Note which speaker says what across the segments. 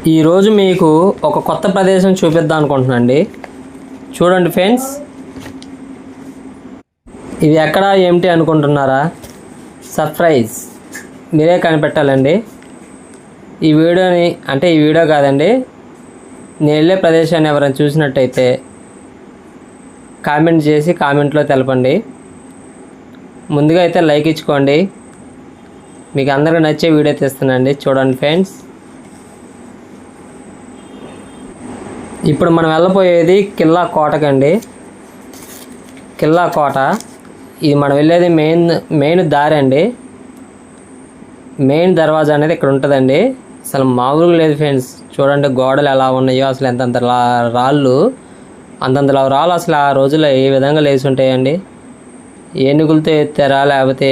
Speaker 1: ఈరోజు మీకు ఒక కొత్త ప్రదేశం చూపిద్దాం అనుకుంటున్నాండి. చూడండి ఫ్రెండ్స్, ఇది ఎక్కడ ఏమిటి అనుకుంటున్నారా? సర్ప్రైజ్ మీరే కనిపెట్టాలండి. ఈ వీడియో కాదండి, నేను వెళ్ళే ప్రదేశాన్ని ఎవరైనా చూసినట్టయితే కామెంట్ చేసి కామెంట్లో తెలపండి. ముందుగా అయితే లైక్ ఇచ్చుకోండి. మీకు అందరికీ నచ్చే వీడియో తీస్తున్నాండి. చూడండి ఫ్రెండ్స్, ఇప్పుడు మనం వెళ్ళబోయేది కిల్లా కోటకండి. కిల్లా కోట ఇది మనం వెళ్ళేది మెయిన్ దారి అండి. మెయిన్ దర్వాజా అనేది ఇక్కడ ఉంటుందండి. అసలు మామూలుగా లేదు ఫ్రెండ్స్. చూడండి గోడలు ఎలా ఉన్నాయో, అసలు ఎంతంత రాళ్ళు, అంతంత రాళ్ళు అసలు ఆ రోజుల్లో ఏ విధంగా లేచి ఉంటాయండి. ఏనుగులతో ఎత్తారా లేకపోతే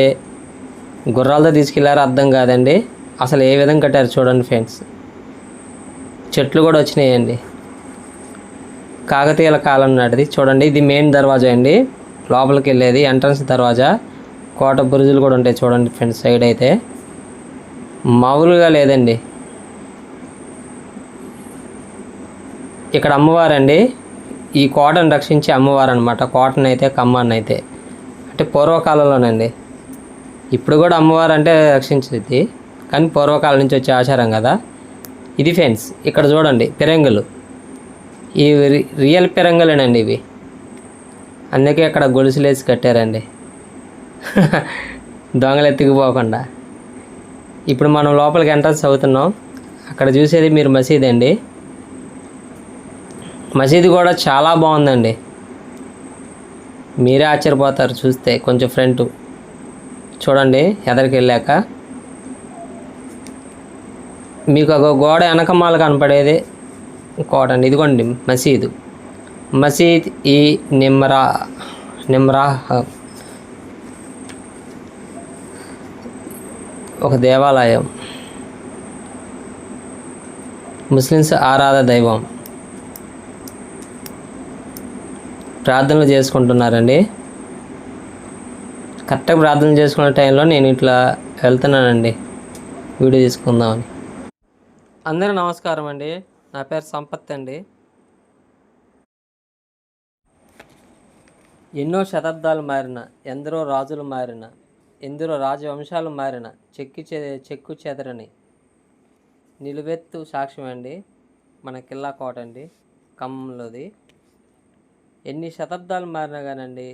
Speaker 1: గుర్రాలతో తీసుకెళ్లారా అర్థం కాదండి. అసలు ఏ విధంగా కట్టారు చూడండి ఫ్రెండ్స్. చెట్లు కూడా వచ్చినాయండి. కాకతీయుల కాలం నాటిది. చూడండి, ఇది మెయిన్ దర్వాజా అండి, లోపలికి వెళ్ళేది ఎంట్రన్స్ దర్వాజా. కోట బురుజులు కూడా ఉంటాయి చూడండి ఫ్రెండ్స్. సైడ్ అయితే మామూలుగా లేదండి. ఇక్కడ అమ్మవారండి, ఈ కోటను రక్షించే అమ్మవారు అనమాట. కోటను అయితే కమ్మాన్ని అయితే అంటే పూర్వకాలంలోనండి. ఇప్పుడు కూడా అమ్మవారు అంటే రక్షించేది, కానీ పూర్వకాలం నుంచి వచ్చే ఆచారం కదా ఇది ఫ్రెండ్స్. ఇక్కడ చూడండి పిరంగులు, ఇవి రియల్ పిరంగులేనండి ఇవి. అందుకే అక్కడ గొలుసులేసి కట్టారండి దొంగలు ఎత్తుకుపోకుండా. ఇప్పుడు మనం లోపలికి ఎంట్రన్స్ అవుతున్నాం. అక్కడ చూసేది మీరు మసీద్ అండి. మసీదు కూడా చాలా బాగుందండి. మీరే ఆశ్చర్యపోతారు చూస్తే. కొంచెం ఫ్రంట్ చూడండి, ఎదరికి వెళ్ళాక మీకు ఒక గోడ వెనకమాల కనపడేది కోట అండి. ఇదిగోండి మసీద్ ఈ నిమ్రా ఒక దేవాలయం, ముస్లిమ్స్ ఆరాధన దైవం. ప్రార్థనలు చేసుకుంటున్నారండి. కరెక్ట్గా ప్రార్థన చేసుకునే టైంలో నేను ఇట్లా వెళ్తున్నానండి వీడియో తీసుకుందామని. అందరూ నమస్కారం అండి. నా పేరు సంపత్ అండి. ఎన్నో శతాబ్దాలు మారిన, ఎందరో రాజులు మారిన, ఎందరో రాజవంశాలు మారిన చెక్కు చెదరని నిలువెత్తు సాక్ష్యం అండి మన కిల్లా కోట అండి, ఖమ్మంలోది. ఎన్ని శతాబ్దాలు మారినా కానండి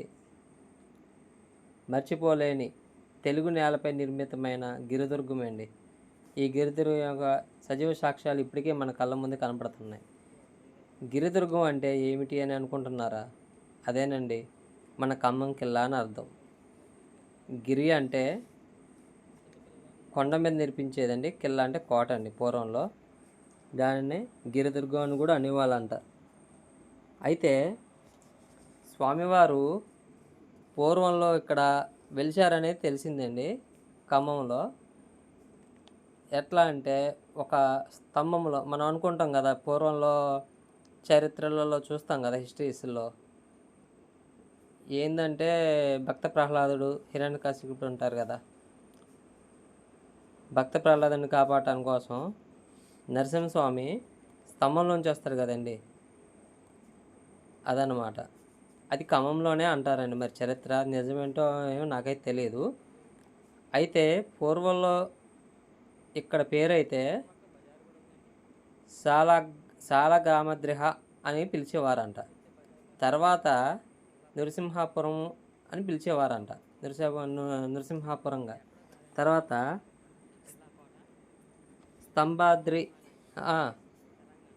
Speaker 1: మర్చిపోలేని తెలుగు నేలపై నిర్మితమైన గిరిదుర్గం అండి. ఈ గిరిదుర్గం యొక్క సజీవ సాక్ష్యాలు ఇప్పటికే మన కళ్ళ ముందు కనపడుతున్నాయి. గిరిదుర్గం అంటే ఏమిటి అని అనుకుంటున్నారా? అదేనండి మన ఖమ్మం కిల్లా అని అర్థం. గిరి అంటే కొండ మీద నిర్మించేదండి, కిల్లా అంటే కోట అండి పూర్వంలో. దానిని గిరిదుర్గం అని కూడా అనేవాళ్ళంట. అయితే స్వామివారు పూర్వంలో ఇక్కడ వెలిచారనేది తెలిసిందండి ఖమ్మంలో. ఎట్లా అంటే ఒక స్తంభంలో మనం అనుకుంటాం కదా, పూర్వంలో చరిత్రలలో చూస్తాం కదా, హిస్టరీస్లో ఏంటంటే భక్త ప్రహ్లాదుడు హిరణ్యకశిపుడు ఉంటారు కదా. భక్త ప్రహ్లాదుని కాపాడటం కోసం నరసింహస్వామి స్తంభంలోంచి వస్తారు కదండి, అదనమాట. అది ఖమ్మంలోనే అంటారండి. మరి చరిత్ర నిజమేంటో ఏమో నాకైతే తెలియదు. అయితే పూర్వంలో ఇక్కడ పేరైతే సాలగామద్రిహ అని పిలిచేవారంట. తర్వాత నరసింహాపురం అని పిలిచేవారంట, నరసింహాపురంగా. తర్వాత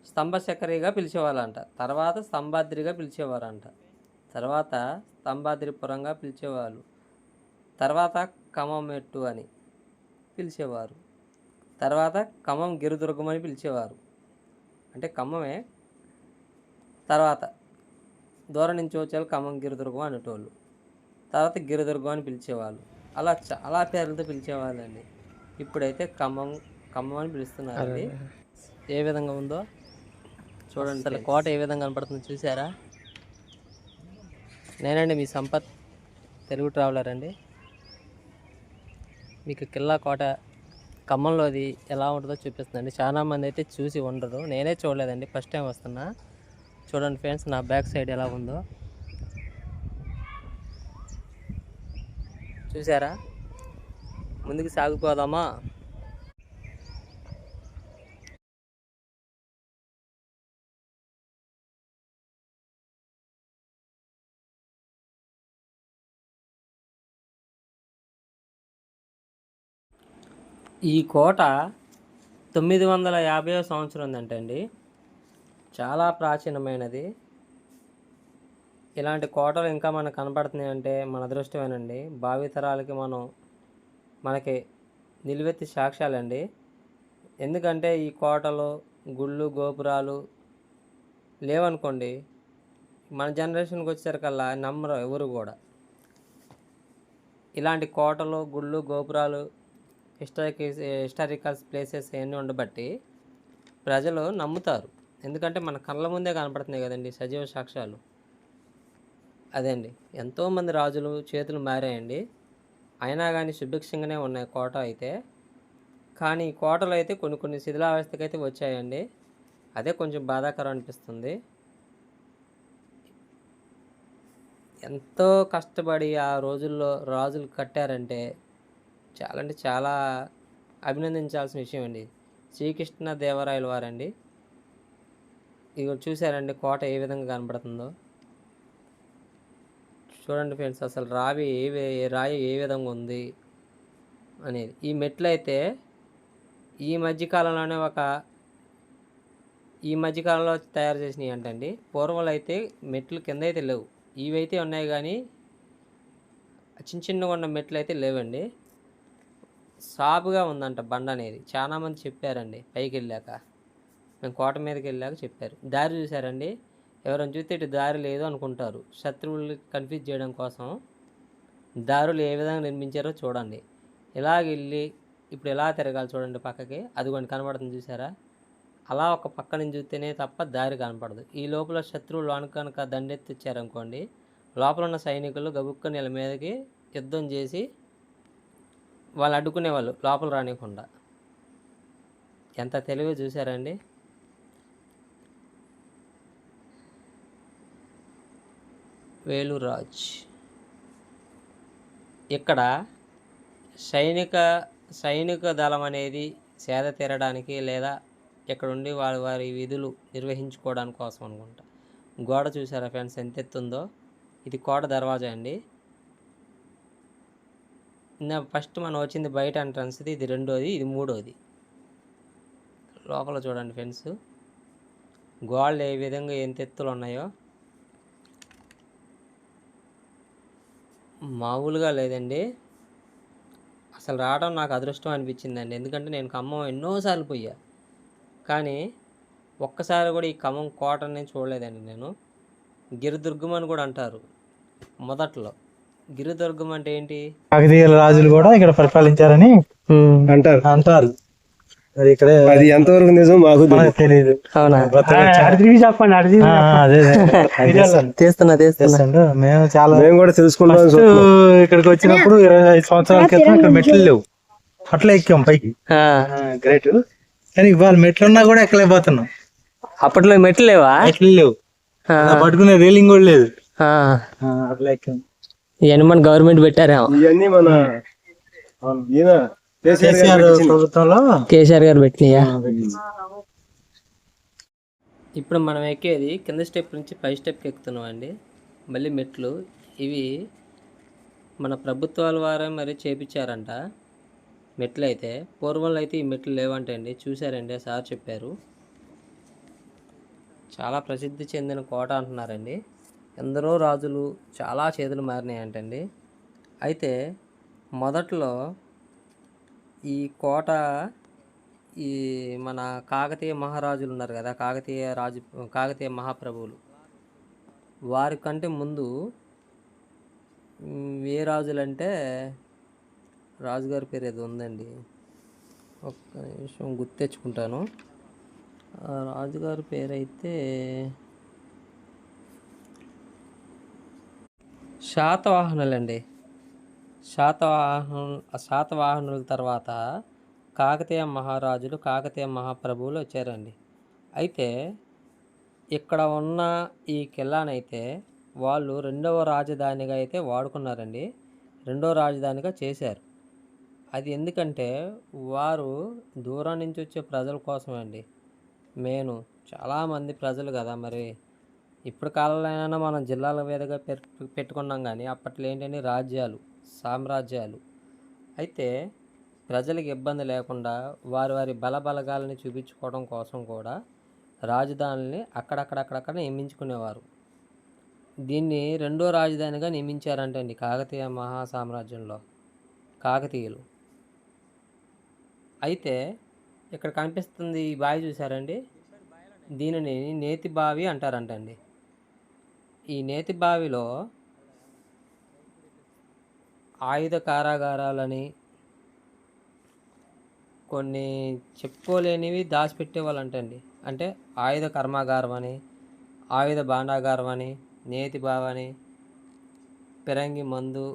Speaker 1: స్తంభశకరిగా పిలిచేవాళ్ళంట. తర్వాత స్తంభాద్రిగా పిలిచేవారంట. తర్వాత స్తంభాద్రిపురంగా పిలిచేవాళ్ళు. తర్వాత ఖమ్మమెట్టు అని పిలిచేవారు. తర్వాత ఖమ్మం గిరిదుర్గం అని పిలిచేవారు, అంటే ఖమ్మమే. తర్వాత దూరం నుంచి వచ్చే ఖమ్మం గిరిదుర్గం అనేటోళ్ళు. తర్వాత గిరిదుర్గం అని పిలిచేవాళ్ళు. అలా చాలా పేర్లతో పిలిచేవాళ్ళండి. ఇప్పుడైతే ఖమ్మం అని పిలుస్తున్నారండి. ఏ విధంగా ఉందో చూడండి. అసలు కోట ఏ విధంగా కనపడుతుందో చూసారా? నేనండి మీ సంపత్, తెలుగు ట్రావెలర్ అండి. మీకు కిల్లా కోట ఖమ్మంలో అది ఎలా ఉంటుందో చూపిస్తుందండి. చాలా మంది అయితే చూసి ఉండరు, నేనే చూడలేదండి, ఫస్ట్ టైం వస్తున్నా. చూడండి ఫ్రెండ్స్, నా బ్యాక్ సైడ్ ఎలా ఉందో చూసారా. ముందుకు సాగిపోదామా? ఈ కోట 950వ సంవత్సరం ఉందంటండి. చాలా ప్రాచీనమైనది. ఇలాంటి కోటలు ఇంకా మనకు కనపడుతున్నాయి అంటే మన అదృష్టమేనండి. భావితరాలకి మనకి నిలువెత్తి సాక్ష్యాలండి. ఎందుకంటే ఈ కోటలు, గుళ్ళు, గోపురాలు లేవనుకోండి, మన జనరేషన్కి వచ్చేసరికల్లా నమ్మరు ఎవరు కూడా. ఇలాంటి కోటలు, గుళ్ళు, గోపురాలు, హిస్టారికల్ ప్లేసెస్ ఇవన్నీ ఉండబట్టి ప్రజలు నమ్ముతారు. ఎందుకంటే మన కళ్ళ ముందే కనపడుతున్నాయి కదండి, సజీవ సాక్ష్యాలు. అదే అండి, ఎంతోమంది రాజులు చేతులు మారాయండి, అయినా కానీ సుభిక్షంగానే ఉన్నాయి కోట అయితే. కానీ ఈ కోటలు అయితే కొన్ని శిథిలావస్థకి అయితే వచ్చాయండి. అదే కొంచెం బాధాకరం అనిపిస్తుంది. ఎంతో కష్టపడి ఆ రోజుల్లో రాజులు కట్టారంటే చాలా అభినందించాల్సిన విషయం అండి. శ్రీకృష్ణదేవరాయల వారండి. ఇక చూసారండి కోట ఏ విధంగా కనబడుతుందో. చూడండి ఫ్రెండ్స్, అసలు రాయి ఏ విధంగా ఉంది అనేది. ఈ మెట్లు అయితే ఈ మధ్యకాలంలో తయారు చేసినవి అంటండి. పూర్వంలో అయితే మెట్లు కింద అయితే లేవు, ఇవైతే ఉన్నాయి, కానీ చిన్నగా ఉన్న మెట్లు అయితే లేవండి. సాపుగా ఉందంట బండ అనేది, చాలామంది చెప్పారండి. పైకి వెళ్ళాక, మేము కోట మీదకి వెళ్ళాక చెప్పారు. దారి చూసారండి, ఎవరైనా చూస్తే ఇటు దారి లేదు అనుకుంటారు. శత్రువులు కన్ఫ్యూజ్ చేయడం కోసం దారులు ఏ విధంగా నిర్మించారో చూడండి. ఇలాగ వెళ్ళి ఇప్పుడు ఎలా తిరగాలి చూడండి పక్కకి, అదిగోండి కనబడుతుంది చూసారా. అలా ఒక పక్క నుంచి చూస్తేనే తప్ప దారి కనపడదు. ఈ లోపల శత్రువులు కనుక దండెత్తి వచ్చారనుకోండి, లోపల ఉన్న సైనికులు గబుక్కని వీళ్ళ మీదకి యుద్ధం చేసి వాళ్ళు అడ్డుకునేవాళ్ళు, లోపల రానివ్వకుండా. ఎంత తెలివి చూసారండి. వేలూరు రాజ్ ఇక్కడ సైనిక దళం అనేది సేద తీరడానికి, లేదా ఇక్కడ ఉండి వారి విధులు నిర్వహించుకోవడానికి కోసం అనుకుంటా. గోడ చూసారా ఫ్రెండ్స్ ఎంత ఎత్తుందో. ఇది కోట దర్వాజా అండి. ఫస్ట్ మనం వచ్చింది బయట ఎంట్రన్స్, ఇది రెండోది, ఇది మూడోది. లోపల చూడండి ఫ్రెండ్స్, గోడలు ఏ విధంగా ఎంత ఎత్తులు ఉన్నాయో మామూలుగా లేదండి. అసలు రావడం నాకు అదృష్టం అనిపించిందండి. ఎందుకంటే నేను ఖమ్మం ఎన్నోసార్లు పోయా, కానీ ఒక్కసారి కూడా ఈ ఖమ్మం కోటని చూడలేదండి నేను. గిరిదుర్గం అని కూడా అంటారు మొదట్లో. గిరిదుర్గం అంటే ఏంటి?
Speaker 2: కాకతీయ రాజులు కూడా ఇక్కడ పరిపాలించారని అంటారు. అది ఇక్కడ అది ఎంతవరకు నిజం మాకు తెలియదు.
Speaker 1: అవునా?
Speaker 2: మేము కూడా తెలుసుకున్నాం. ఇక్కడికి వచ్చినప్పుడు 25 సంవత్సరాల క్రితం ఇక్కడ మెట్లు లేవు, అట్లా ఎక్కాం పైకి. గ్రేట్. కానీ ఇవాళ మెట్లున్నా కూడా ఎక్కలేకపోతున్నాం.
Speaker 1: అప్పట్లో మెట్లు లేవా?
Speaker 2: మెట్లు లేవు, పట్టుకునే రేలింగ్ కూడా లేదు, అట్లా ఎక్కాం.
Speaker 1: ఇవన్నీ మన గవర్నమెంట్ పెట్టారేమో.
Speaker 2: ఇవన్నీ మన ప్రభుత్వంలో
Speaker 1: కేసీఆర్ గారు పెట్టినాయా? ఇప్పుడు మనం ఎక్కేది కింద స్టెప్ నుంచి పై స్టెప్కి ఎక్కుతున్నాం అండి. మళ్ళీ మెట్లు ఇవి మన ప్రభుత్వాల వారే మరి చేపించారంట మెట్లు అయితే. పూర్వంలో అయితే ఈ మెట్లు లేవంటే అండి. చూసారండి, సార్ చెప్పారు. చాలా ప్రసిద్ధి చెందిన కోట అంటున్నారండి. ఎందరో రాజులు చాలా చేతులు మారినాయి అంటండి. అయితే మొదట్లో ఈ కోట, ఈ మన కాకతీయ మహారాజులు ఉన్నారు కదా, కాకతీయ మహాప్రభువులు, వారికంటే ముందు ఏ రాజులంటే, రాజుగారి పేరు ఏదో ఉందండి, ఒక్క నిమిషం గుర్తు తెచ్చుకుంటాను. రాజుగారి పేరైతే శాతవాహనులండి. శాతవాహనుల తర్వాత కాకతీయ మహారాజులు కాకతీయ మహాప్రభువులు వచ్చారండి. అయితే ఇక్కడ ఉన్న ఈ కిల్లానైతే వాళ్ళు రెండవ రాజధానిగా అయితే వాడుకున్నారండి. రెండవ రాజధానిగా చేశారు. అది ఎందుకంటే వారు దూరం నుంచి వచ్చే ప్రజల కోసమే అండి. చాలామంది ప్రజలు కదా, మరి ఇప్పుడు కాలంలో మనం జిల్లాల మీదుగా పెట్టుకున్నాం, కానీ అప్పట్లో ఏంటంటే రాజ్యాలు, సామ్రాజ్యాలు. అయితే ప్రజలకు ఇబ్బంది లేకుండా వారి బలగాలని చూపించుకోవడం కోసం కూడా రాజధానుల్ని అక్కడక్కడ నియమించుకునేవారు. దీన్ని రెండో రాజధానిగా నియమించారంటే అండి కాకతీయ మహాసామ్రాజ్యంలో కాకతీయులు. అయితే ఇక్కడ కనిపిస్తుంది ఈ బావి చూసారండి, దీనిని నేతి బావి అంటారంటండి. ఈ నేతి బావిలో ఆయుధ కారాగారాలని, కొన్ని చెప్పుకోలేనివి దాచిపెట్టేవాళ్ళంటండి. అంటే ఆయుధ కర్మాగారం అని, ఆయుధ భాండాగారం అని, నేతి బావని, పిరంగి మందు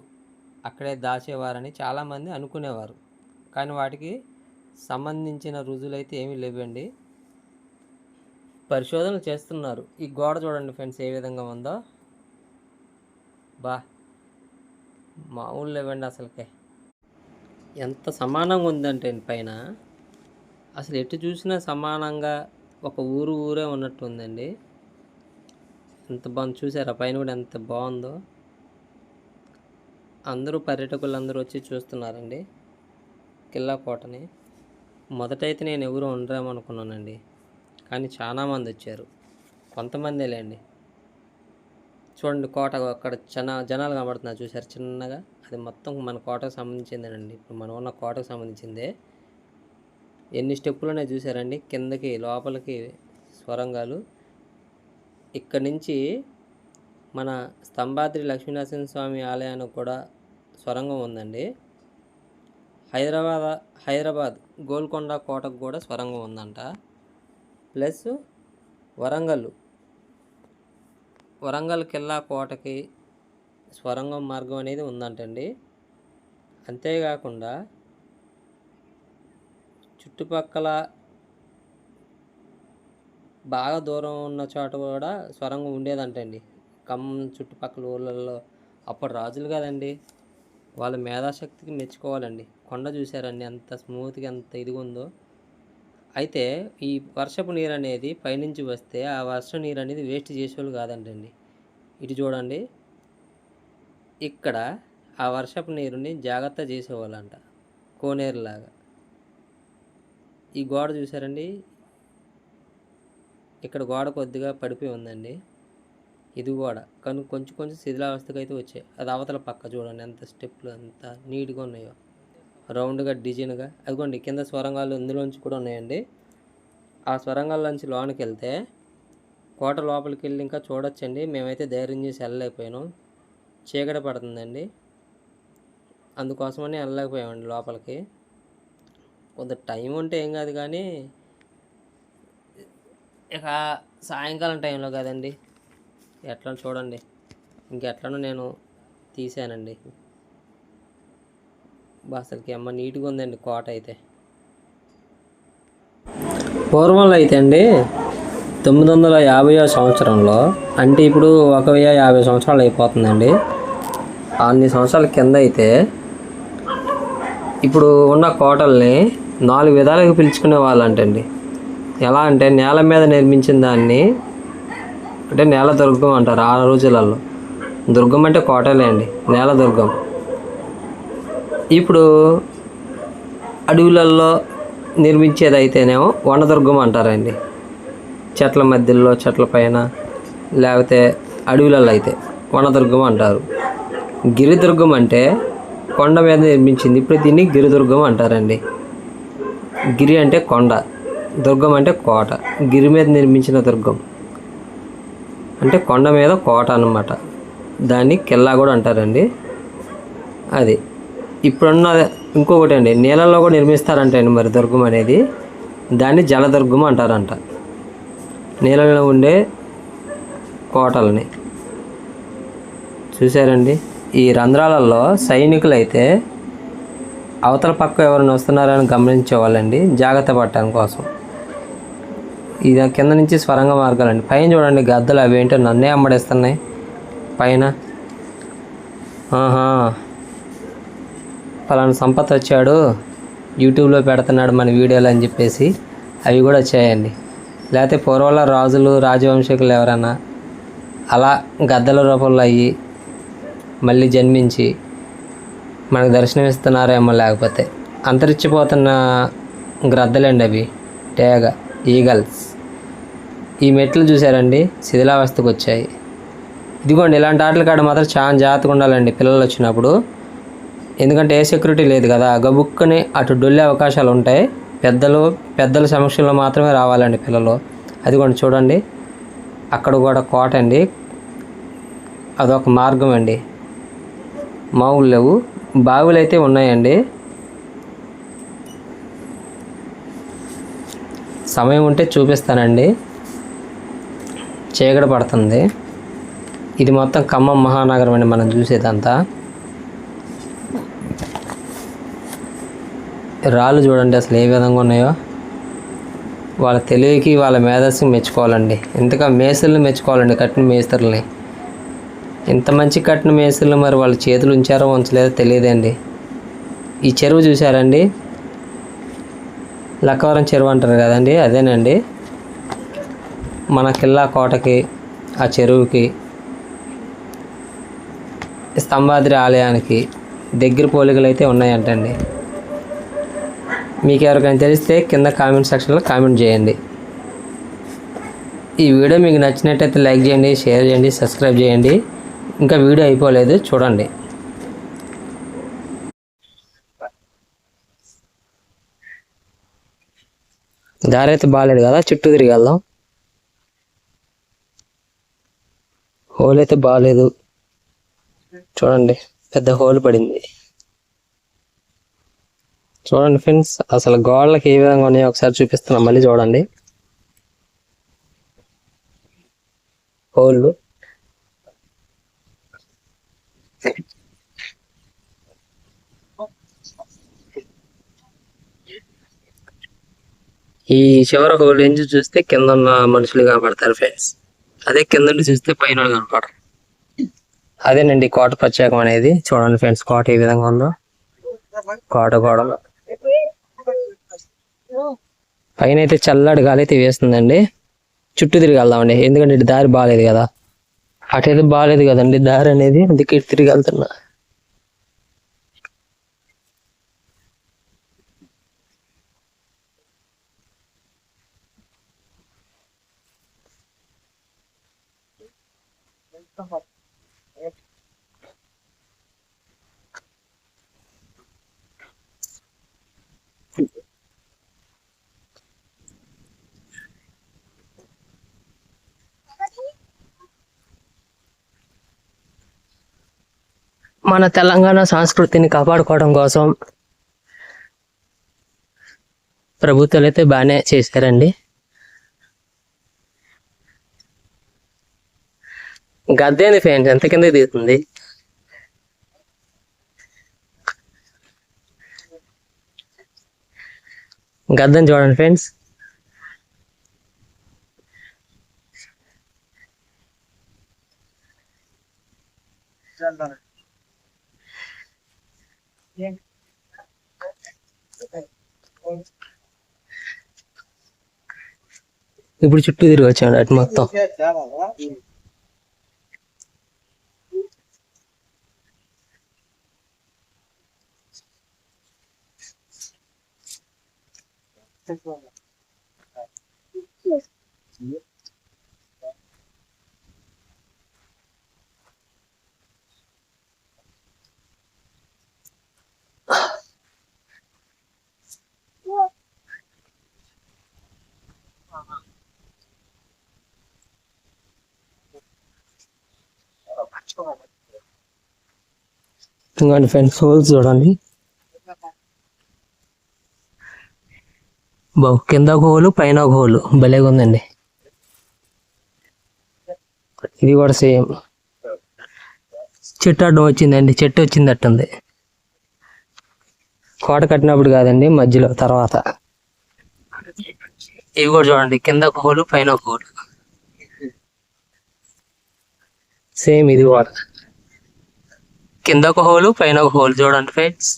Speaker 1: అక్కడే దాచేవారని చాలామంది అనుకునేవారు. కానీ వాటికి సంబంధించిన రుజువులైతే ఏమీ లేవండి. పరిశోధనలు చేస్తున్నారు. ఈ గోడ చూడండి ఫ్రెండ్స్ ఏ విధంగా ఉందో, మామూలు లేవండి. అసలుకే ఎంత సమానంగా ఉందంటే పైన అసలు ఎటు చూసినా సమానంగా ఒక ఊరే ఉన్నట్టు ఉందండి. ఎంత బాగుంది చూసారా, పైన కూడా ఎంత బాగుందో. పర్యాటకులు అందరూ వచ్చి చూస్తున్నారండి కిల్లా కోటని. మొదటైతే నేను ఎవరు ఉండరేమనుకున్నానండి, కానీ చాలామంది వచ్చారు. కొంతమందే లేండి. చూడండి కోట అక్కడ జనాలు కనబడుతున్నారు చూసారు చిన్నగా, అది మొత్తం మన కోటకు సంబంధించిందేనండి. ఇప్పుడు మనం ఉన్న కోటకు సంబంధించిందే. ఎన్ని స్టెప్పులునే చూసారండి, కిందకి లోపలికి సొరంగాలు. ఇక్కడి నుంచి మన స్తంభాద్రి లక్ష్మీనరసింహస్వామి ఆలయానికి కూడా సొరంగం ఉందండి. హైదరాబాద్ గోల్కొండ కోటకు కూడా సొరంగం ఉందంట. ప్లస్ వరంగల్ కిల్లా కోటకి సొరంగం మార్గం అనేది ఉందంటండి. అంతేకాకుండా చుట్టుపక్కల బాగా దూరం ఉన్న చోట కూడా సొరంగం ఉండేదంటండి. ఖమ్మం చుట్టుపక్కల ఊళ్ళల్లో అప్పుడు రాజులు కదండి, వాళ్ళ మేధాశక్తికి మెచ్చుకోవాలండి. కొండ చూసారండి ఎంత స్మూత్గా, ఎంత ఇదిగా ఉందో. అయితే ఈ వర్షపు నీరు అనేది పైనుంచి వస్తే ఆ వర్షం నీరు అనేది వేస్ట్ చేసేవాళ్ళు కాదంటండి. ఇటు చూడండి, ఇక్కడ ఆ వర్షపు నీరుని జాగ్రత్త చేసేవాళ్ళంట, కోనేరులాగా. ఈ గోడ చూసారండి, ఇక్కడ గోడ కొద్దిగా పడిపోయి ఉందండి. ఇది కూడా కానీ కొంచెం శిథిలావస్థకు అయితే వచ్చాయి. అది అవతల పక్క చూడండి ఎంత స్టెప్లు ఎంత నీట్గా ఉన్నాయో, రౌండ్గా డిజైన్గా. అదిగోండి కింద స్వరంగాలు ఇందులోంచి కూడా ఉన్నాయండి. ఆ స్వరంగాల్లోంచి లోనికి వెళ్తే కోట లోపలికి వెళ్ళి ఇంకా చూడొచ్చండి. మేమైతే ధైర్యం చేసి వెళ్ళలేకపోయాను, చీకటి పడుతుందండి, అందుకోసమని వెళ్ళలేకపోయామండి లోపలికి. కొంత టైం ఉంటే ఏం కాదు, కానీ ఇక సాయంకాలం టైంలో కదండి, ఎట్లా చూడండి, ఇంకెట్లనో నేను తీసానండి. అసలుకి అమ్మ నీట్గా ఉందండి కోట అయితే. పూర్వంలో అయితే అండి 950వ సంవత్సరంలో, అంటే ఇప్పుడు 1050 సంవత్సరాలు అయిపోతుందండి. అన్ని సంవత్సరాల కింద అయితే ఇప్పుడు ఉన్న కోటల్ని 4 విధాలుగా పిలుచుకునే వాళ్ళంటండి. ఎలా అంటే నేల మీద నిర్మించిన దాన్ని అంటే నేల దుర్గం అంటారు. ఆ రోజులలో దుర్గం అంటే కోటలే అండి, నేల దుర్గం. ఇప్పుడు అడవులలో నిర్మించేది అయితేనేమో వనదుర్గం అంటారండి. చెట్ల మధ్యలో, చెట్ల పైన, లేకపోతే అడవులలో అయితే వనదుర్గం అంటారు. గిరిదుర్గం అంటే కొండ మీద నిర్మించింది, ఇప్పుడు దీన్ని గిరిదుర్గం అంటారండి. గిరి అంటే కొండ, దుర్గం అంటే కోట. గిరి మీద నిర్మించిన దుర్గం అంటే కొండ మీద కోట అన్నమాట. దాన్ని కిల్లా కూడా అంటారండి. అది ఇప్పుడున్న ఇంకొకటి అండి, నీళ్ళల్లో కూడా నిర్మిస్తారంట అండి మరి దుర్గం అనేది. దాన్ని జలదుర్గం అంటారంట, నీళ్ళలో ఉండే కోటలని. చూసారండి, ఈ రంధ్రాలలో సైనికులు అయితే అవతల పక్క ఎవరైనా వస్తున్నారని గమనించేవాళ్ళండి, జాగ్రత్త పడటం కోసం. ఇది కింద నుంచి స్వరంగ మార్గాలండి. పైన చూడండి గద్దలు అవి ఏంటో నన్నే అమ్మడేస్తున్నాయి పైన. పలానా సంపత్ వచ్చాడు, యూట్యూబ్లో పెడుతున్నాడు మన వీడియోలు అని చెప్పేసి అవి కూడా వచ్చాయండి. లేకపోతే పూర్వంలో రాజులు రాజవంశీకులు ఎవరన్నా అలా గద్దల రూపంలో అయ్యి మళ్ళీ జన్మించి మనకు దర్శనమిస్తున్నారేమో, లేకపోతే అంతరించిపోతున్న గ్రద్దలండి అవి, టేగ ఈగల్స్. ఈ మెట్లు చూసారండి శిథిలావస్థకు వచ్చాయి. ఇదిగోండి ఇలాంటి ఆటల కాడ మాత్రం చాలా జాగ్రత్తగా ఉండాలండి పిల్లలు వచ్చినప్పుడు. ఎందుకంటే ఏ సెక్యూరిటీ లేదు కదా, గబుక్కుని అటు డొల్లే అవకాశాలు ఉంటాయి. పెద్దల సమక్షంలో మాత్రమే రావాలండి పిల్లలు. అదిగోండి చూడండి అక్కడ కూడా కోట అండి, అదొక మార్గం అండి. మామూలు లేవు, బావులు అయితే ఉన్నాయండి. సమయం ఉంటే చూపిస్తానండి, చీకటి పడుతుంది. ఇది మొత్తం ఖమ్మం మహానగరం అండి మనం చూసేదంతా. రాళ్ళు చూడండి అసలు ఏ విధంగా ఉన్నాయో. వాళ్ళ తెలివికి వాళ్ళ మేధస్సుకి మెచ్చుకోవాలండి. ఇంతగా మేస్త్రులను మెచ్చుకోవాలండి, కట్టిన మేస్త్రులని. ఇంత మంచి కట్టిన మేస్త్రులు మరి వాళ్ళ చేతులు ఉంచారో ఉంచలేదో తెలియదండి. ఈ చెరువు చూసారండి, లక్కవరం చెరువు అంటారు కదండి, అదేనండి. మన కిల్లా కోటకి ఆ చెరువుకి స్తంభాద్రి ఆలయానికి దగ్గర పోలికలు అయితే ఉన్నాయంటండి. మీకు ఎవరికైనా తెలిస్తే కింద కామెంట్ సెక్షన్లో కామెంట్ చేయండి. ఈ వీడియో మీకు నచ్చినట్టయితే లైక్ చేయండి, షేర్ చేయండి, సబ్స్క్రైబ్ చేయండి. ఇంకా వీడియో అయిపోలేదు చూడండి. దారి అయితే బాగాలేదు కదా, చుట్టూ తిరిగి వెళ్దాం. హోల్ అయితే బాగాలేదు చూడండి, పెద్ద హోల్ పడింది. చూడండి ఫ్రెండ్స్ అసలు గోడలకు ఏ విధంగా ఉన్నాయో ఒకసారి చూపిస్తున్నాం, మళ్ళీ చూడండి. హోళ్ళు ఈ చివరి హోల్ నుంచి చూస్తే కింద ఉన్న మనుషులు కనపడతారు ఫ్రెండ్స్, అదే కింద నుండి చూస్తే పైన కనపడరు. అదేనండి కోట ప్రత్యేకం అనేది. చూడండి ఫ్రెండ్స్ కోట ఏ విధంగా ఉందో. కోట గోడలు పైన అయితే చల్లటి గాలి అయితే వేస్తుందండి. చుట్టూ తిరిగి వెళ్దామండి, ఎందుకంటే ఇటు దారి బాగాలేదు కదా, అటైతే బాగాలేదు కదండి దారి అనేది, అందుకే ఇటు తిరిగి వెళ్తున్నా. మన తెలంగాణ సంస్కృతిని కాపాడుకోవడం కోసం ప్రభుత్వాలు అయితే బాగానే చేశారండి. గద్దేంది ఫ్రెండ్స్ ఎంత కింద తీస్తుంది. గద్దని చూడండి ఫ్రెండ్స్. ఇప్పుడు చుట్టూ తిరిగి వచ్చాడు అటు మొత్తం. ఇంకోండి ఫ్రెండ్స్ హోల్స్ చూడండి. బావు కింద ఒక హోలు పైన ఒక హోలు భలేగా ఉందండి. ఇది కూడా సేమ్ చెట్టు అడ్డం వచ్చిందండి, చెట్టు వచ్చింది అట్టుంది. కోట కట్టినప్పుడు కాదండి, మధ్యలో తర్వాత. ఇవి కూడా చూడండి, కింద ఒక హోలు పైన ఒక హోలు, సేమ్ ఇది కూడా కింద ఒక హోలు పైన ఒక హోల్ చూడండి ఫ్రెండ్స్.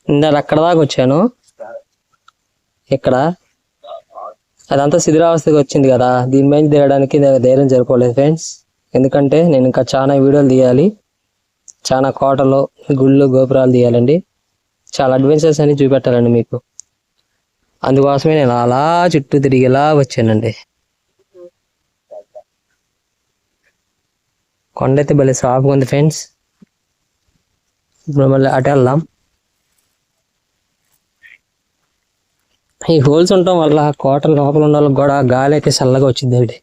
Speaker 1: ఇందాక అక్కడ దాకా వచ్చాను, ఇక్కడ అదంతా శిథిలావస్థకి వచ్చింది కదా, దీని మీద దిగడానికి ధైర్యం సరిపోలేదు ఫ్రెండ్స్. ఎందుకంటే నేను ఇంకా చాలా వీడియోలు తీయాలి, చాలా కోటలు, గుళ్ళు, గోపురాలు తీయాలండి, చాలా అడ్వెంచర్స్ అని చూపెట్టాలండి మీకు. అందుకోసమే నేను అలా చుట్టూ తిరిగిలా వచ్చానండి. కొండ అయితే భలే సాఫ్గా ఉంది ఫ్రెండ్స్. ఇప్పుడు మళ్ళీ అటు వెళ్దాం. ఈ హోల్స్ ఉండటం వల్ల కోట లోపల ఉన్న వాళ్ళకి కూడా గాలి అయితే చల్లగా వచ్చిందండి.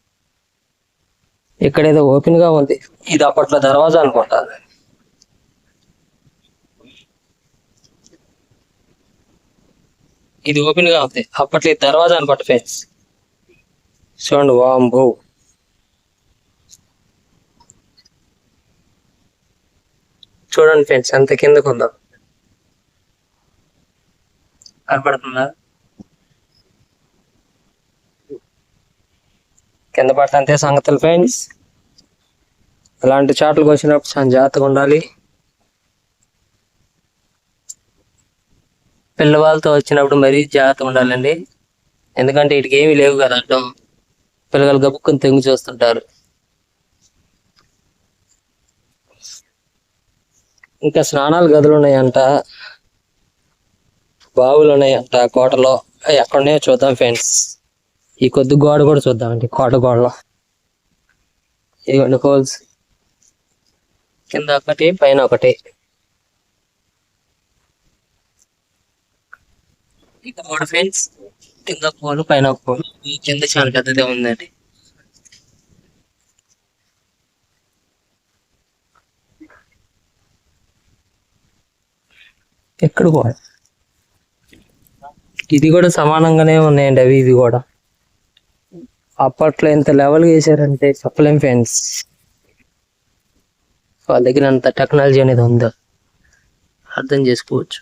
Speaker 1: ఇక్కడేదో ఓపెన్ గా ఉంది, ఇది అప్పట్లో దర్వాజా అనుకుంటా. ఇది ఓపెన్ గా ఉంది, అప్పట్లో ఇది దర్వాజా అనుకుంటా ఫ్రెండ్స్. చూడండి, వాంబో. చూడండి ఫ్రెండ్స్, అంత కిందకు ఉందాం, కనపడుతుందా? కింద పడితే అంతే సంగతులు ఫ్రెండ్స్. ఇలాంటి చోట్లకు వచ్చినప్పుడు చాలా జాగ్రత్తగా ఉండాలి. పిల్లవాళ్ళతో వచ్చినప్పుడు మరీ జాగ్రత్తగా ఉండాలండి, ఎందుకంటే వీటికి ఏమీ లేవు కదా అడ్డం. పిల్లలు గబుక్కుని తెంగి చూస్తుంటారు. ఇంకా స్నానాలు గదులు ఉన్నాయంట, బావులు ఉన్నాయంట కోటలో. అవి ఎక్కడున్నాయో చూద్దాం ఫ్రెండ్స్. ఈ కొద్ది గోడ కూడా చూద్దామండి, కోట గోడలో. ఇదిగోండి హోల్స్, కింద ఒకటి పైన ఒకటి. ఇది కూడా ఫ్రెండ్స్, కింద ఒక హోల్ పైన ఒక హోల్. ఈ కింద చాలా పెద్దదే ఉందండి. ఎక్కడ కూడా ఇది కూడా సమానంగానే ఉన్నాయండి, అవి ఇవి కూడా. అప్పట్లో ఎంత లెవెల్ వేసారంటే చెప్పలేం ఫ్రెండ్స్. వాళ్ళ దగ్గర అంత టెక్నాలజీ అనేది ఉందో అర్థం చేసుకోవచ్చు.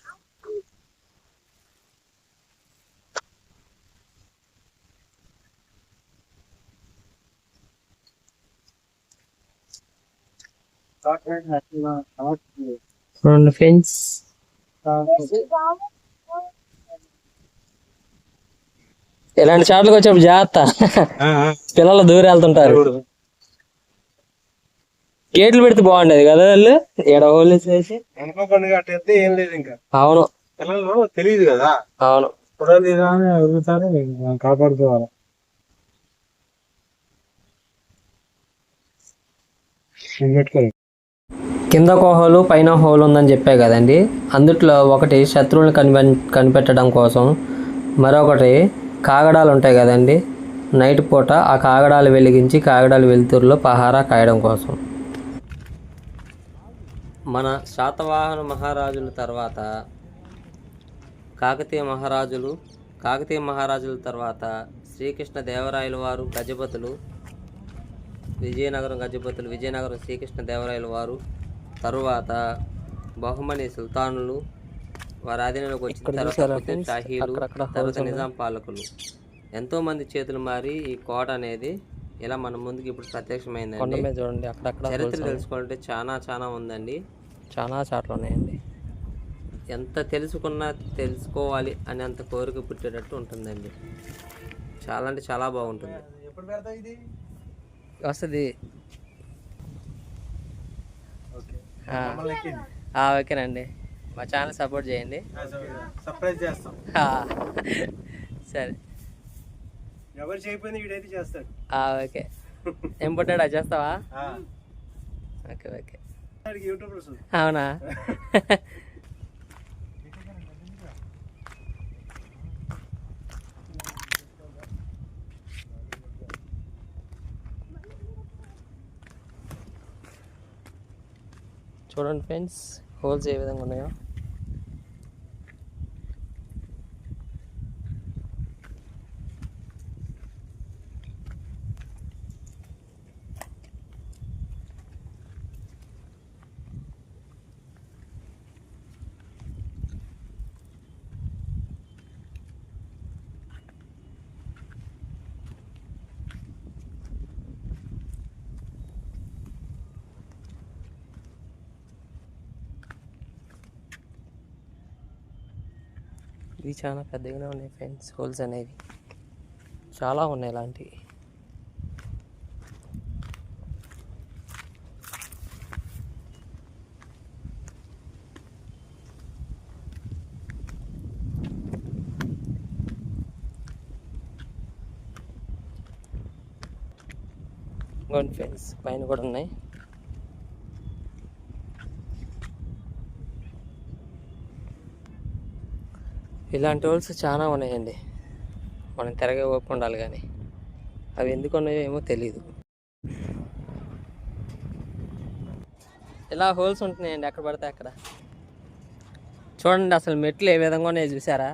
Speaker 1: ఫ్రెండ్స్, ఇలాంటి చోట్లకి వచ్చేప్పుడు జాగ్రత్త, పిల్లలు దూరం వెళ్తుంటారు. గేట్లు పెడితే బాగుండేది కదా, వాళ్ళు ఏడ హోల్ వేసి.
Speaker 2: ఏం లేదు ఇంకా.
Speaker 1: అవును,
Speaker 2: పిల్లలు తెలియదు కదా.
Speaker 1: అవును,
Speaker 2: అడుగుతారు, కాపాడుకోవాలి.
Speaker 1: కింద ఒక హోలు పైన హోల్ ఉందని చెప్పే కదండి. అందుట్లో ఒకటి శత్రువులను కనిపెట్టడం కోసం, మరొకటి కాగడాలు ఉంటాయి కదండి, నైట్ పూట ఆ కాగడాలు వెలిగించి కాగడాలు వెలుతురులో పహారా కాయడం కోసం. మన శాతవాహన మహారాజుల తర్వాత కాకతీయ మహారాజుల తర్వాత శ్రీకృష్ణ దేవరాయల వారు గజపతులు, విజయనగరం శ్రీకృష్ణ దేవరాయల వారు, తరువాత బహుమని సుల్తానులు వారి ఆధీనంలోకి వచ్చిన తర్వాత షాహీలు, తర్వాత నిజాం పాలకులు. ఎంతోమంది చేతులు మారి ఈ కోట అనేది ఇలా మన ముందుకి ఇప్పుడు ప్రత్యక్షమైందండి. చూడండి, చరిత్ర తెలుసుకోవాలంటే చాలా ఉందండి, చాలా చాట్లు ఉన్నాయండి. ఎంత తెలుసుకున్నా తెలుసుకోవాలి అని అంత కోరిక పుట్టేటట్టు ఉంటుందండి. చాలా అంటే చాలా బాగుంటుంది. వస్తుంది. ఓకేనండి, మా ఛానల్ సపోర్ట్ చేయండి.
Speaker 2: సర్ప్రైజ్ చేస్తాం.
Speaker 1: సరే,
Speaker 2: ఎవరు చేయకపోయినా వీడైతే చేస్తాడు.
Speaker 1: ఓకే. ఏం పుట్టాడా, చేస్తావా? ఓకే. అవునా? చూడండి ఫ్రెండ్స్, హోల్స్ ఏ విధంగా ఉన్నాయో. ఇవి చాలా పెద్దగానే ఉన్నాయి ఫ్రెండ్స్. హోల్స్ అనేవి చాలా ఉన్నాయి ఇలాంటివి. ఇంకోండి ఫ్రెండ్స్, పైన కూడా ఉన్నాయి. ఇలాంటి హోల్స్ చాలా ఉన్నాయండి. మనం తిరగే ఓపు ఉండాలి, కానీ అవి ఎందుకు ఉన్నాయో ఏమో తెలీదు. ఇలా హోల్స్ ఉంటున్నాయండి ఎక్కడ పడితే అక్కడ. చూడండి అసలు మెట్లు ఏ విధంగా ఉన్నాయో చూసారా?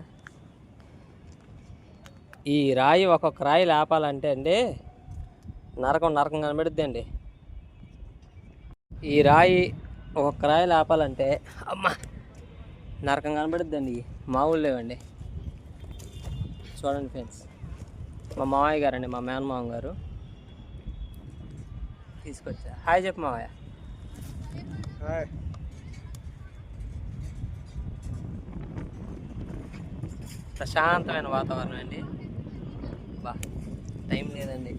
Speaker 1: ఈ రాయి ఒక్కొక్క రాయి లేపాలంటే అండి నరకం నరకం కనబడుద్ది అండి. ఈ రాయి ఒక్కొక్క రాయి లేపాలంటే అమ్మ నరకం కనబడుద్దండి. మామూలు లేవండి. చూడండి ఫ్రెండ్స్, మా మావయ్య గారండి, మా మేనమామ గారు తీసుకొచ్చా. హాయ్ చెప్పు మావయ్య. ప్రశాంతమైన వాతావరణం అండి. బా టైం లేదండి,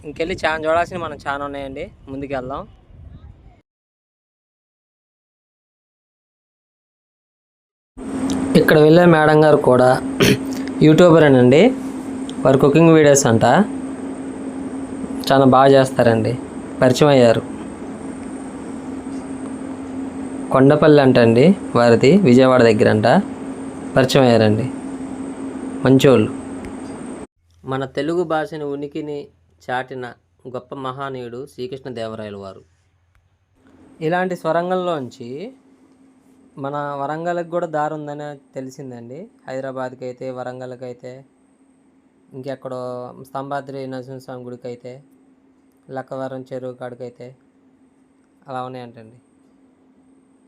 Speaker 1: ఇంకెళ్ళి చాలా చూడాల్సినవి మనం చాలా ఉన్నాయండి. ముందుకు వెళ్దాం. ఇక్కడ వెళ్ళే మేడం గారు కూడా యూట్యూబరేనండి. వారు కుకింగ్ వీడియోస్ అంట చాలా బాగా చేస్తారండి. పరిచయం అయ్యారు. కొండపల్లి అంటండి వారిది, విజయవాడ దగ్గర అంట. పరిచయం అయ్యారండి. మంచోళ్ళు. మన తెలుగు భాషని ఉనికిని చాటిన గొప్ప మహానీయుడు శ్రీకృష్ణదేవరాయలు వారు. ఇలాంటి స్వరంగంలోంచి మన వరంగల్కి కూడా దారి ఉందని తెలిసిందండి. హైదరాబాద్కి అయితే, వరంగల్కి అయితే, ఇంకెక్కడో స్తంభాద్రి నరసింహస్వామి గుడికి అయితే, లక్కవరం చెరువు కాడికైతే అలా ఉన్నాయంటండి.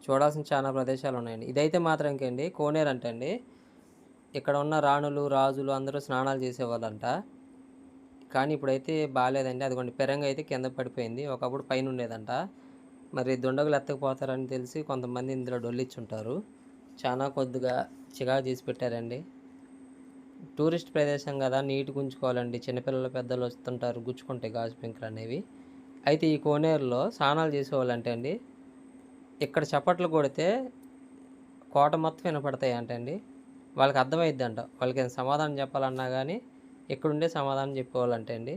Speaker 1: చూడాల్సిన చాలా ప్రదేశాలు ఉన్నాయండి. ఇదైతే మాత్రం ఇంకేండి కోనేరు అంటండి. ఇక్కడ ఉన్న రాణులు రాజులు అందరూ స్నానాలు చేసేవాళ్ళంట. కానీ ఇప్పుడైతే బాగాలేదండి. అదిగోండి పెరంగ అయితే కింద పడిపోయింది. ఒకప్పుడు పైన ఉండేదంట. మరి దుండగులు ఎత్తకపోతారని తెలిసి కొంతమంది ఇందులో డొల్లిచ్చుంటారు. చాలా కొద్దిగా చికాకు చేసి పెట్టారండి. టూరిస్ట్ ప్రదేశం కదా, నీటి గుంజుకోవాలండి. చిన్నపిల్లలు పెద్దలు వస్తుంటారు, గుచ్చుకుంటాయి గాజు పెంకులు అనేవి. అయితే ఈ కోనేరులో స్నానాలు చేసేవాళ్ళంటే అండి ఇక్కడ చప్పట్లు కొడితే కోట మొత్తం వినపడతాయి అంటండి. వాళ్ళకి అర్థమైద్ది అంట. వాళ్ళకి సమాధానం చెప్పాలన్నా కానీ ఇక్కడుండే సమాధానం చెప్పేవాళ్ళంటే అండి.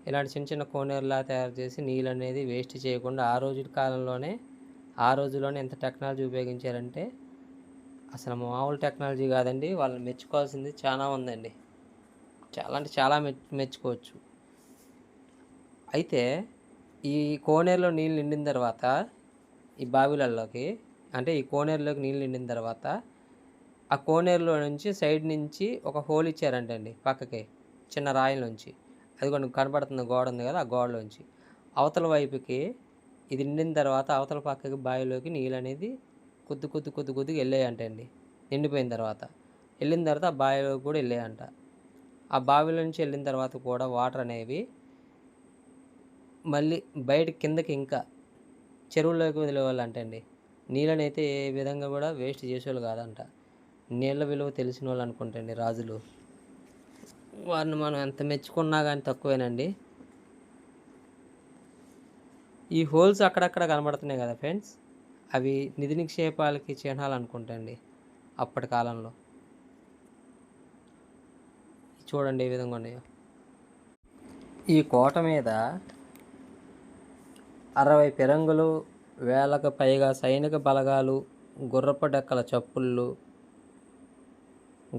Speaker 1: ఇలాంటి చిన్న చిన్న కోనేరులా తయారు చేసి నీళ్ళు అనేది వేస్ట్ చేయకుండా ఆ రోజుల్లోనే ఎంత టెక్నాలజీ ఉపయోగించారంటే అసలు మామూలు టెక్నాలజీ కాదండి. వాళ్ళని మెచ్చుకోవాల్సింది చాలా ఉందండి. చాలా అంటే చాలా మెచ్చుకోవచ్చు. అయితే ఈ కోనేరులో నీళ్ళు నిండిన తర్వాత ఈ బావిలలోకి అంటే ఈ కోనేరులోకి నీళ్ళు నిండిన తర్వాత ఆ కోనేరులో నుంచి సైడ్ నుంచి ఒక హోల్ ఇచ్చారంటండి పక్కకి, చిన్న రాయిల నుంచి. అది కొన్ని కనబడుతున్న గోడ ఉంది కదా, ఆ గోడలోంచి అవతల వైపుకి ఇది నిండిన తర్వాత అవతల పక్కకి బావిలోకి నీళ్ళు అనేది కొద్దిగా వెళ్ళాయంటండి. నిండిపోయిన తర్వాత వెళ్ళిన తర్వాత ఆ బావిలోకి కూడా వెళ్ళాయంట. ఆ బావిలో నుంచి వెళ్ళిన తర్వాత కూడా వాటర్ అనేవి మళ్ళీ బయట కిందకి ఇంకా చెరువుల్లోకి వదిలేవాళ్ళంటండి. నీళ్ళనైతే ఏ విధంగా కూడా వేస్ట్ చేసేవాళ్ళు కాదంట. నీళ్ళ విలువ తెలిసిన వాళ్ళు అనుకుంటండి రాజులు. వారిని మనం ఎంత మెచ్చుకున్నా కానీ తక్కువేనండి. ఈ హోల్స్ అక్కడక్కడ కనబడుతున్నాయి కదా ఫ్రెండ్స్, అవి నిధి నిక్షేపాలకి చిహ్నాలు అనుకుంటండి అప్పటి కాలంలో. చూడండి ఏ విధంగా ఉన్నాయో. ఈ కోట మీద 60 పిరంగులు, 1000కు పైగా సైనిక బలగాలు, గుర్రపు డెక్కల చప్పుళ్ళు,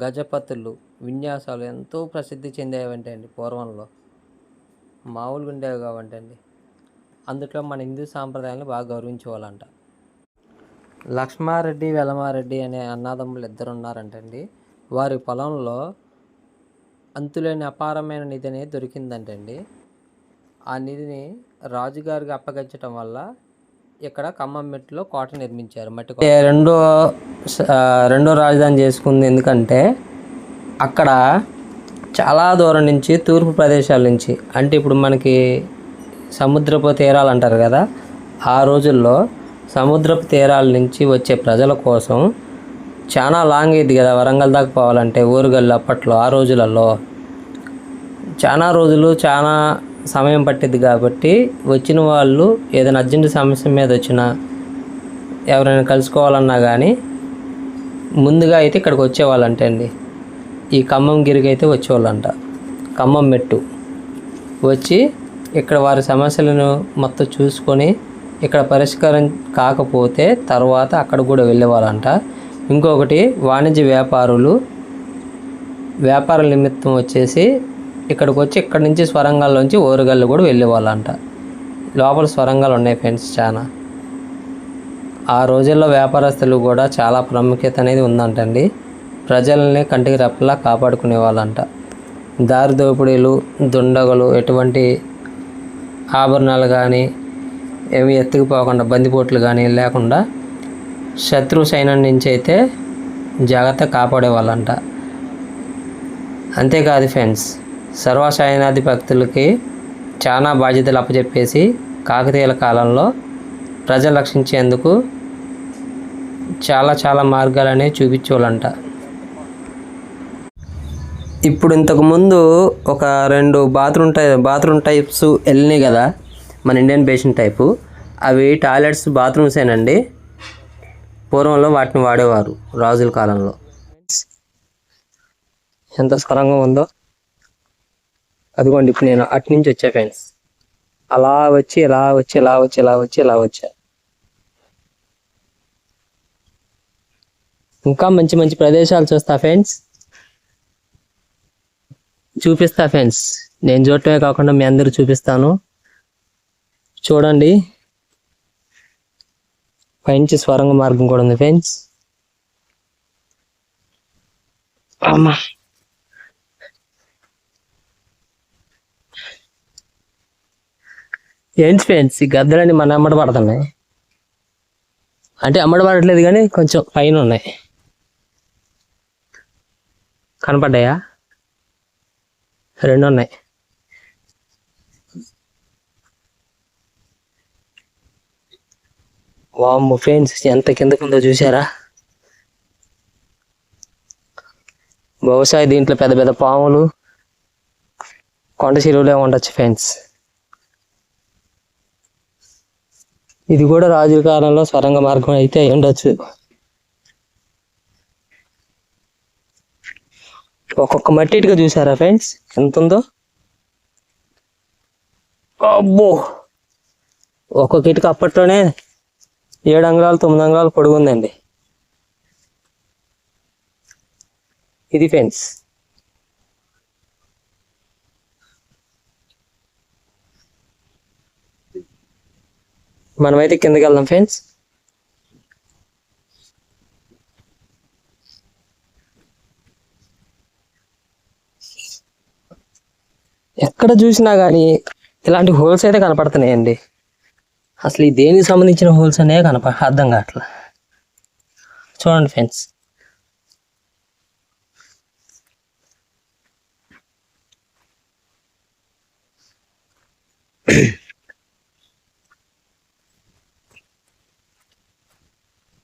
Speaker 1: గజపతులు విన్యాసాలు ఎంతో ప్రసిద్ధి చెందేవంటే అండి పూర్వంలో. మామూలుగా ఉండేవి కావంటండి. అందుట్లో మన హిందూ సాంప్రదాయాలను బాగా గౌరవించేవాళ్ళంట. లక్ష్మారెడ్డి వెలమారెడ్డి అనే అన్నదమ్ములు 2 ఉన్నారంటండి. వారి పొలంలో అంతులేని అపారమైన నిధి అనేది దొరికిందంటండి. ఆ నిధిని రాజుగారికి అప్పగించడం వల్ల ఇక్కడ ఖమ్మం మెట్టులో కోట నిర్మించారు. మట్టి రెండో రాజధాని చేసుకుంది. ఎందుకంటే అక్కడ చాలా దూరం నుంచి తూర్పు ప్రదేశాల నుంచి, అంటే ఇప్పుడు మనకి సముద్రపు తీరాలు అంటారు కదా, ఆ రోజుల్లో సముద్రపు తీరాల నుంచి వచ్చే ప్రజల కోసం చాలా లాంగ్ అయింది కదా వరంగల్ దాకా పోవాలంటే ఊరుగల్లు అప్పట్లో ఆ రోజులలో చాలా రోజులు చాలా సమయం పట్టిద్ది కాబట్టి వచ్చిన వాళ్ళు ఏదైనా అర్జెంట్ సమస్య మీద వచ్చినా ఎవరైనా కలుసుకోవాలన్నా కానీ ముందుగా అయితే ఇక్కడికి వచ్చేవాళ్ళంటే అండి ఈ ఖమ్మం గిరికి అయితే వచ్చేవాళ్ళంట. ఖమ్మం మెట్టు వచ్చి ఇక్కడ వారి సమస్యలను మొత్తం చూసుకొని ఇక్కడ పరిష్కారం కాకపోతే తర్వాత అక్కడ కూడా వెళ్ళేవాళ్ళంట. ఇంకొకటి వాణిజ్య వ్యాపార నిమిత్తం వచ్చేసి ఇక్కడికి వచ్చి ఇక్కడి నుంచి స్వరంగాల్లోంచి ఓరుగల్లు కూడా వెళ్ళేవాళ్ళంట. లోపల స్వరంగాలు ఉన్నాయి ఫ్రెండ్స్ చాలా. ఆ రోజుల్లో వ్యాపారస్తులు కూడా చాలా ప్రాముఖ్యత అనేది ఉందంటండి. ప్రజల్ని కంటికి రెప్పలా కాపాడుకునే వాళ్ళంట. దారి దోపిడీలు దుండగులు ఎటువంటి ఆభరణాలు కానీ ఏమి ఎత్తుకుపోకుండా బందిపోట్లు కానీ లేకుండా శత్రు సైన్యం నుంచి అయితే జాగ్రత్త కాపాడేవాళ్ళంట. అంతేకాదు ఫ్రెండ్స్ సర్వసైన్యాధిపతులకి చాలా బాధ్యతలు అప్పచెప్పేసి కాకతీయుల కాలంలో ప్రజలు రక్షించేందుకు చాలా మార్గాలు అనేవి చూపించేవాళ్ళంట. ఇప్పుడు ఇంతకుముందు ఒక 2 బాత్రూమ్ టైప్స్ వెళ్ళినాయి కదా మన ఇండియన్ బేసిన్ టైపు. అవి టాయిలెట్స్ బాత్రూమ్సేనండి. పూర్వంలో వాటిని వాడేవారు రాజుల కాలంలో. ఎంత స్వరంగా ఉందో అదిగోండి. ఇప్పుడు నేను అటు నుంచి వచ్చా ఫ్రెండ్స్. అలా వచ్చి ఇలా వచ్చా. ఇంకా మంచి ప్రదేశాలు చూపిస్తా ఫ్రెండ్స్. నేను చూడటమే కాకుండా మీ అందరూ చూపిస్తాను. చూడండి పైనుంచి స్వరంగ మార్గం కూడా ఉంది ఫ్రెండ్స్. అమ్మా ఏంటి ఫ్రెండ్స్ ఈ గద్దలన్నీ మన అమ్మడి పడుతున్నాయి. అంటే అమ్మడి పడట్లేదు కానీ కొంచెం పైన ఉన్నాయి. కనపడ్డాయా? 2 ఉన్నాయి. వామ్మో ఫ్రెండ్స్ ఎంత కిందకుందో చూసారా? బహుశా దీంట్లో పెద్ద పాములు కొండ చెరువులే ఉండొచ్చు ఫ్రెండ్స్. ఇది కూడా రాజుల కాలంలో స్వరంగ మార్గం అయితే ఉండొచ్చు. ఒక్కొక్క మట్టి ఇటుక చూసారా ఫ్రెండ్స్ ఎంత ఉందో? అబ్బో ఒక్కొక్క ఇటుక అప్పట్లోనే 7 అంగుళాలు 9 అంగుళాలు పొడుగు ఉందండి. ఇది ఫ్రెండ్స్. మనమైతే కిందకి వెళ్దాం ఫ్రెండ్స్. ఎక్కడ చూసినా కానీ ఇలాంటి హోల్స్ అయితే కనపడుతున్నాయండి. అసలు ఈ దేనికి సంబంధించిన హోల్స్ అనే అర్థం కావట్లా. చూడండి ఫ్రెండ్స్.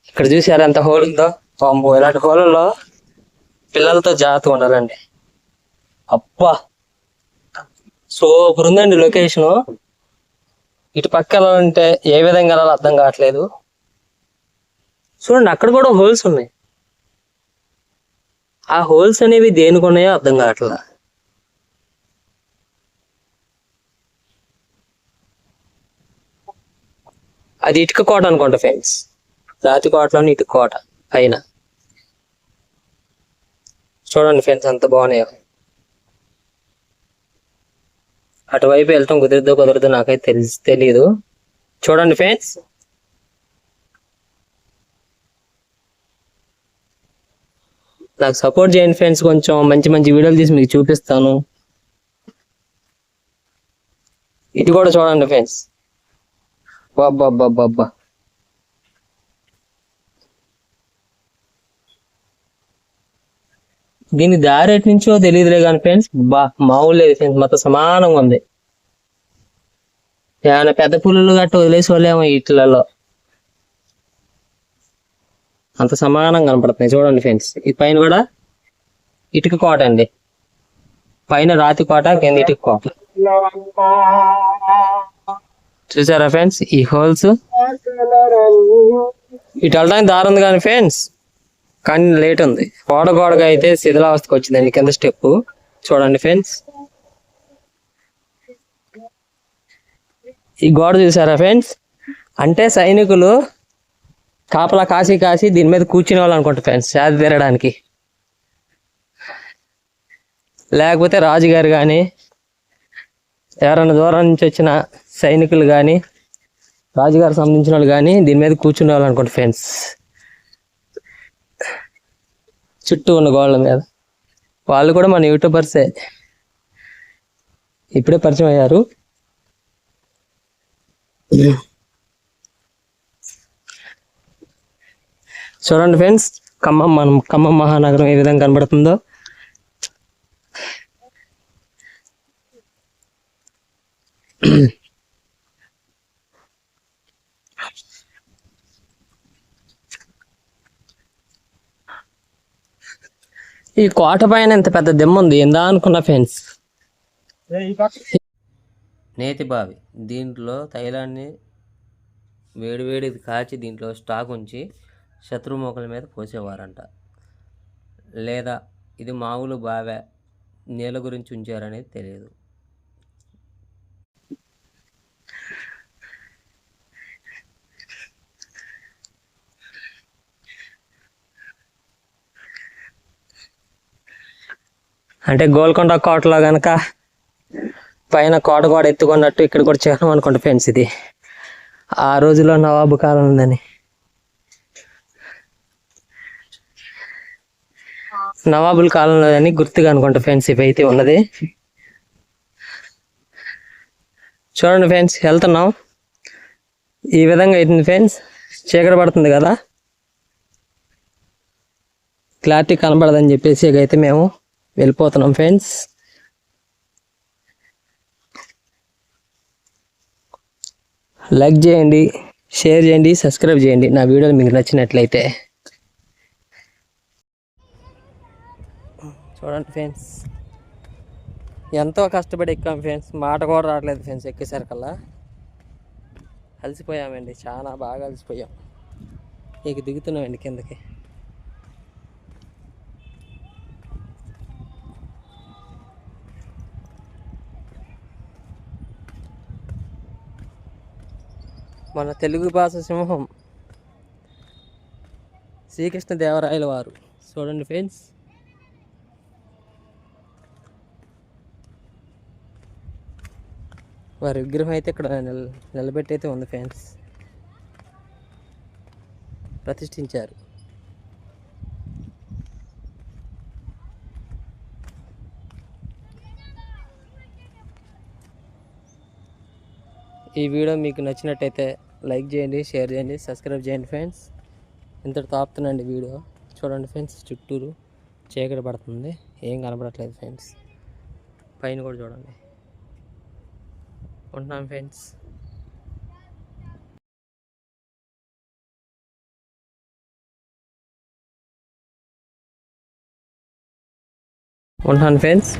Speaker 1: ఇక్కడ చూసారా ఎంత హోల్ ఉందో? పాము ఇలాంటి హోళ్ళలో పిల్లలతో జాగ్రత్తగా ఉండాలండి. అబ్బా సూపర్ ఉందండి లొకేషను. ఇటు పక్క వెళ్ళాలంటే ఏ విధంగా వెళ్ళాలో అర్థం కావట్లేదు. చూడండి అక్కడ కూడా హోల్స్ ఉన్నాయి. ఆ హోల్స్ అనేవి దేనికి ఉన్నాయో అర్థం కావట్లా. అది ఇటుక కోట అనుకుంటా ఫ్రెండ్స్. రాతి కోటలోని ఇటుక కోట పైన. చూడండి ఫ్రెండ్స్ ఎంత బాగున్నాయో. అటువైపు వెళ్ళటం కుదరదో నాకైతే తెలియదు. చూడండి ఫ్రెండ్స్. నాకు సపోర్ట్ చేయండి ఫ్రెండ్స్. కొంచెం మంచి వీడియోలు తీసి మీకు చూపిస్తాను. ఇటు కూడా చూడండి ఫ్రెండ్స్. బాబ్బా దీని దారి ఎటు నుంచో తెలియదులే కానీ ఫ్రెండ్స్. మామూలు లేదు ఫ్రెండ్స్. మొత్తం సమానంగా ఉంది. ఏమైనా పెద్ద పులులు గట్ట వదిలేసి వాళ్ళేమో ఇట్లలో. అంత సమానంగా కనపడుతున్నాయి చూడండి ఫ్రెండ్స్. ఈ పైన కూడా ఇటుక కోట అండి, పైన రాతి కోట, కింద ఇటుక కోట. చూసారా ఫ్రెండ్స్ ఈ హోల్స్? ఇటు వెళ్ళడానికి దారి ఉంది కానీ ఫ్రెండ్స్, కానీ లేట్ ఉంది. గోడగా అయితే శిథిలావస్థకు వచ్చిందండి కింద స్టెప్. చూడండి ఫ్రెండ్స్, ఈ గోడ చూసారా ఫ్రెండ్స్? అంటే సైనికులు కాపలా కాసి దీని మీద కూర్చునే వాళ్ళు అనుకుంటా ఫ్రెండ్స్, శాది తీరడానికి. లేకపోతే రాజుగారు కానీ ఎవరైనా దూరం నుంచి వచ్చిన సైనికులు కానీ రాజుగారు సంబంధించిన వాళ్ళు కానీ దీని మీద కూర్చునే వాళ్ళు అనుకుంటా ఫ్రెండ్స్, చుట్టూ ఉన్న గోడల మీద. వాళ్ళు కూడా మన యూట్యూబర్సే, ఇప్పుడే పరిచయం అయ్యారు. చూడండి ఫ్రెండ్స్, ఖమ్మం మహానగరం ఏ విధంగా కనబడుతుందో. ఈ కోట పైన ఇంత పెద్ద దిమ్మ ఉంది ఏందా అనుకున్నా ఫ్రెండ్స్. నేతి బావి, దీంట్లో తైలాన్ని వేడిది కాచి దీంట్లో స్టాక్ ఉంచి శత్రుమూకల మీద పోసేవారంట. లేదా ఇది మామూలు బావే, నీళ్ళ గురించి ఉంచారనేది తెలియదు. అంటే గోల్కొండ కోటలో కనుక పైన కోట కూడా ఎత్తుకున్నట్టు ఇక్కడ కూడా చిహ్నం అనుకుంటా ఫ్రెండ్స్. ఇది ఆ రోజులో నవాబు కాలం ఉందని, నవాబుల కాలంలో అని గుర్తుగా అనుకుంటా ఫ్రెండ్స్ ఇవైతే ఉన్నది. చూడండి ఫ్రెండ్స్, వెళ్తున్నాం. ఈ విధంగా అవుతుంది ఫ్రెండ్స్, చీకటి పడుతుంది కదా, క్లారిటీ కనబడదని చెప్పేసి అయితే మేము వెళ్ళిపోతున్నాం ఫ్రెండ్స్. లైక్ చేయండి, షేర్ చేయండి, సబ్స్క్రైబ్ చేయండి నా వీడియోలు మీకు నచ్చినట్లయితే. చూడండి ఫ్రెండ్స్, ఎంతో కష్టపడి ఎక్కాం ఫ్రెండ్స్, మాట కూడా రావట్లేదు ఫ్రెండ్స్. ఎక్కేసరికల్లా అలసిపోయామండి, చాలా బాగా అలసిపోయాం. ఇక దిగుతున్నామండి కిందకి. మన తెలుగు భాష సింహం శ్రీకృష్ణదేవరాయల వారు. చూడండి ఫ్రెండ్స్, వారి విగ్రహం అయితే ఇక్కడ నిలబెట్టి అయితే ఉంది ఫ్రెండ్స్, ప్రతిష్ఠించారు. ఈ వీడియో మీకు నచ్చినట్టయితే లైక్ చేయండి, షేర్ చేయండి, సబ్స్క్రైబ్ చేయండి ఫ్రెండ్స్. ఇంతటితో ఆపుతున్నాండి వీడియో. చూడండి ఫ్రెండ్స్, చుట్టూరు చీకటి పడుతుంది, ఏం కనబడట్లేదు ఫ్రెండ్స్. పైన కూడా చూడండి. ఉంటున్నాం ఫ్రెండ్స్. ఉంటాను ఫ్రెండ్స్.